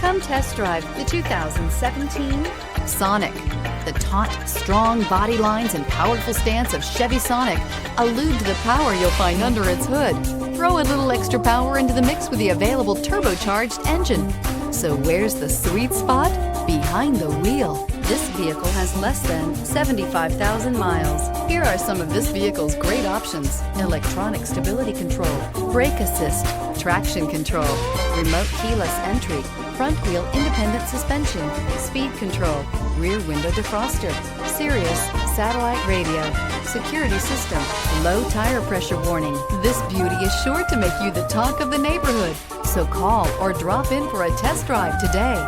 Come test drive the 2017 Sonic. The taut, strong body lines and powerful stance of Chevy Sonic allude to the power you'll find under its hood. Throw a little extra power into the mix with the available turbocharged engine. So where's the sweet spot? Behind the wheel. This vehicle has less than 75,000 miles. Here are some of this vehicle's great options: electronic stability control, brake assist, traction control, remote keyless entry, front wheel independent suspension, speed control, rear window defroster, Sirius satellite radio, security system, low tire pressure warning. This beauty is sure to make you the talk of the neighborhood. So call or drop in for a test drive today.